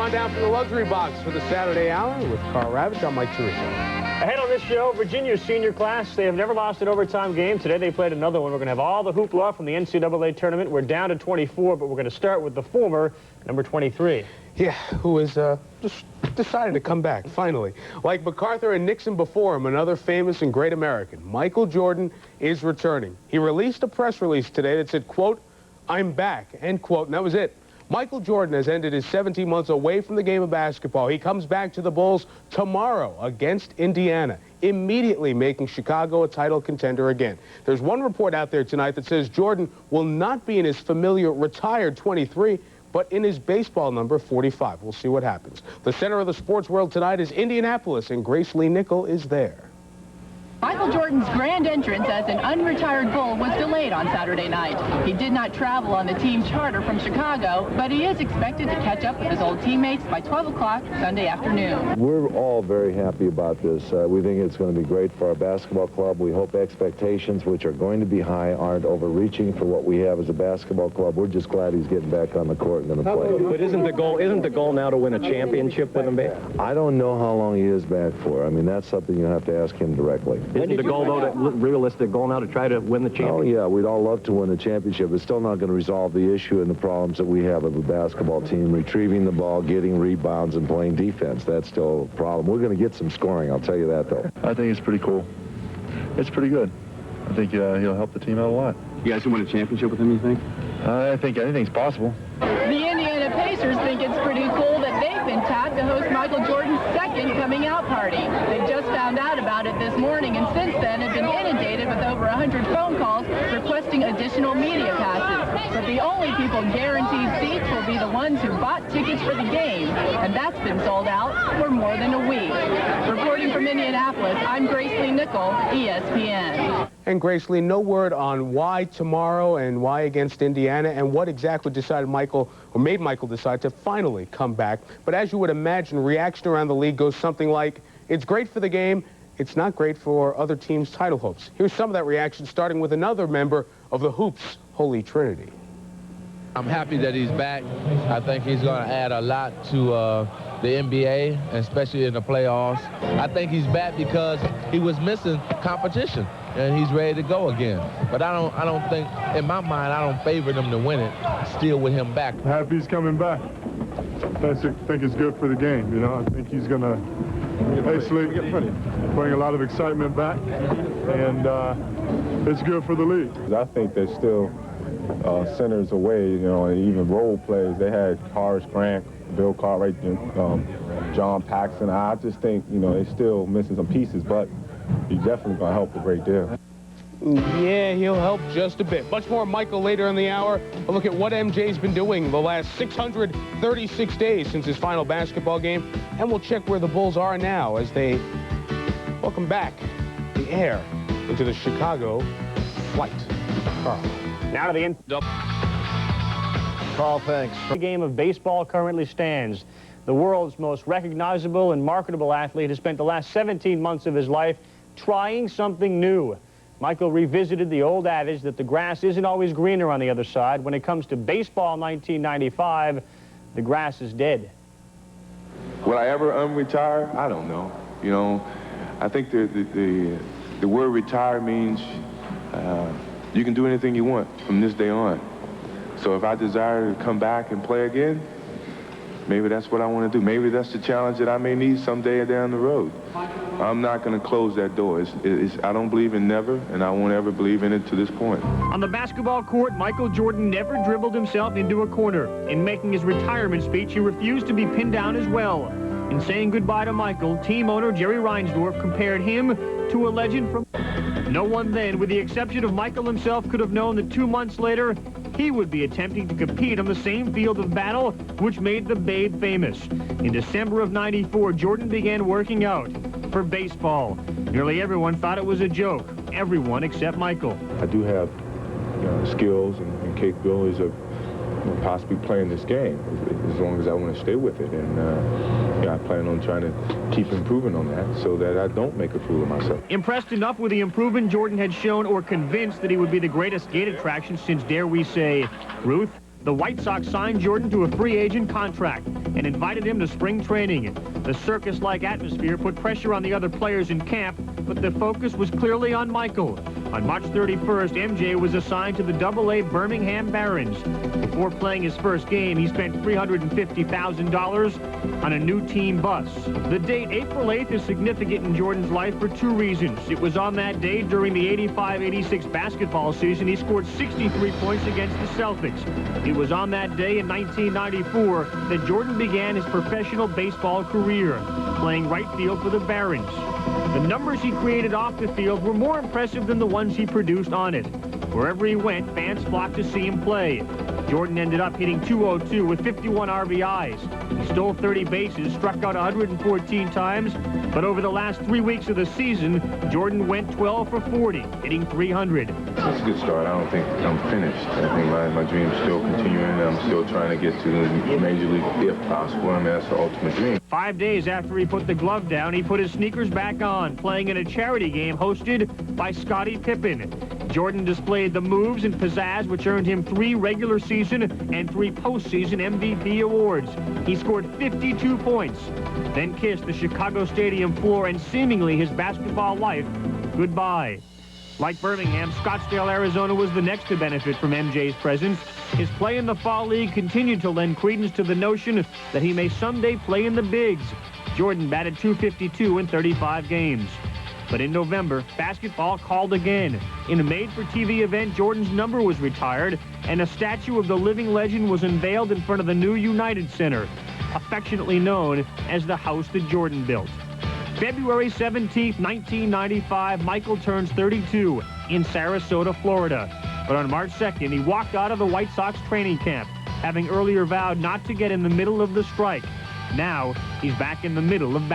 on down from the luxury box for the Saturday Hour with Carl Ravitch. I'm Mike Tirico. Ahead on this show, Virginia's senior class. They have never lost an overtime game. Today they played another one. We're going to have all the hoopla from the NCAA tournament. We're down to 24, but we're going to start with the former number 23. Yeah, who has just decided to come back, finally. Like MacArthur and Nixon before him, another famous and great American, MichaelJordan is returning. He released a press release today that said, quote, "I'm back," end quote, and that was it. MichaelJordan has ended his 17 months away from the game of basketball. He comes back to the Bulls tomorrow against Indiana, immediately making Chicago a title contender again. There's one report out there tonight that says Jordan will not be in his familiar retired 23, but in his baseball number 45. We'll see what happens. The center of the sports world tonight is Indianapolis, and Grace Lee Nickel is there. MichaelJordan's grand entrance as an unretired Bull was delayed on Saturday night. He did not travel on the team charter from Chicago, but he is expected to catch up with his old teammates by 12 o'clock Sunday afternoon. We're all very happy about this. We think it's going to be great for our basketball club. We hope expectations, which are going to be high, aren't overreaching for what we have as a basketball club. We're just glad he's getting back on the court and going to play. But isn't the goal now to win a championship with him back? I don't know how long he is back for. I mean, that's something you have to ask him directly. Isn't the goal, though, realistic goal now to try to win the championship? Oh, yeah, we'd all love to win the championship. It's still not going to resolve the issue and the problems that we have of a basketball team, retrieving the ball, getting rebounds, and playing defense. That's still a problem. We're going to get some scoring, I'll tell you that, though. I think it's pretty cool. It's pretty good. I think he'll help the team out a lot. You guys can win a championship with him, you think? I think anything's possible. The Indiana Pacers think it's pretty cool that they've been tapped to host MichaelJordan's second coming out party. They just found out about it this morning, and since then have been inundated with over 100 phone calls requesting additional media passes. But the only people guaranteed seats will be the ones who bought tickets for the game, and that's been sold out for more than a week. Reporting from Indianapolis, I'm Grace Lee Nickel, ESPN. And Grace Lee, no word on why tomorrow and why against Indiana and what exactly made Michael decide to finally come back. But as you would imagine, reaction around the league goes something like, it's great for the game, it's not great for other teams' title hopes. Here's some of that reaction, starting with another member of the Hoops Holy Trinity. I'm happy that he's back. I think he's going to add a lot to the NBA, especially in the playoffs. I think he's back because he was missing competition, and he's ready to go again. But I don't think, in my mind, I don't favor them to win it. Still with him back. Happy he's coming back. I think it's good for the game, you know. I think he's going to basically bring a lot of excitement back, and it's good for the league. I think there's still centers away, you know, and even role players. They had Horace Grant, Bill Cartwright, John Paxson. I just think, you know, they're still missing some pieces, but he's definitely going to help a great deal. Yeah, he'll help just a bit. Much more Michael later in the hour. A look at what MJ's been doing the last 636 days since his final basketball game. And we'll check where the Bulls are now as they welcome back the air into the Chicago flight. Carl. Now to the end. Carl, thanks. The game of baseball currently stands. The world's most recognizable and marketable athlete has spent the last 17 months of his life trying something new. Michael revisited the old adage that the grass isn't always greener on the other side. When it comes to baseball in 1995, the grass is dead. Will I ever unretire? I don't know. You know, I think the word retire means you can do anything you want from this day on. So if I desire to come back and play again, maybe that's what I want to do. Maybe that's the challenge that I may need someday down the road. I'm not going to close that door. I don't believe in never, and I won't ever believe in it to this point. On the basketball court, MichaelJordan never dribbled himself into a corner. In making his retirement speech, he refused to be pinned down as well. In saying goodbye to Michael, team owner Jerry Reinsdorf compared him to a legend from... No one then, with the exception of Michael himself, could have known that 2 months later, he would be attempting to compete on the same field of battle which made the Babe famous. In December of '94, Jordan began working out for baseball. Nearly everyone thought it was a joke. Everyone except Michael. I do have skills and capabilities of possibly playing this game as long as I want to stay with it. And I plan on trying to keep improving on that so that I don't make a fool of myself. Impressed enough with the improvement Jordan had shown, or convinced that he would be the greatest gate attraction since, dare we say, Ruth, the White Sox signed Jordan to a free agent contract. and invited him to spring training. The circus-like atmosphere put pressure on the other players in camp, but the focus was clearly on Michael. On March 31st, MJ was assigned to the AA Birmingham Barons. Before playing his first game, he spent $350,000 on a new team bus. The date, April 8th, is significant in Jordan's life for two reasons. It was on that day during the 85-86 basketball season he scored 63 points against the Celtics. It was on that day in 1994 that Jordan began his professional baseball career, playing right field for the Barons. The numbers he created off the field were more impressive than the ones he produced on it. Wherever he went, fans flocked to see him play. Jordan ended up hitting .202 with 51 RBIs. He stole 30 bases, struck out 114 times, but over the last 3 weeks of the season, Jordan went 12 for 40, hitting .300. That's a good start. I don't think I'm finished. I think my dream's still continuing. I'm still trying to get to the Major League if possible. I mean, that's the ultimate dream. 5 days after he put the glove down, he put his sneakers back on, playing in a charity game hosted by Scottie Pippen. Jordan displayed the moves and pizzazz which earned him 3 regular season and 3 postseason MVP awards. He scored 52 points, then kissed the Chicago Stadium floor and seemingly his basketball life goodbye. Like Birmingham, Scottsdale, Arizona was the next to benefit from MJ's presence. His play in the Fall League continued to lend credence to the notion that he may someday play in the bigs. Jordan batted .252 in 35 games. But in November, basketball called again. In a made-for-TV event, Jordan's number was retired, and a statue of the living legend was unveiled in front of the new United Center, affectionately known as the house that Jordan built. February 17th, 1995, Michael turns 32 in Sarasota, Florida. But on March 2nd, he walked out of the White Sox training camp, having earlier vowed not to get in the middle of the strike. Now, he's back in the middle of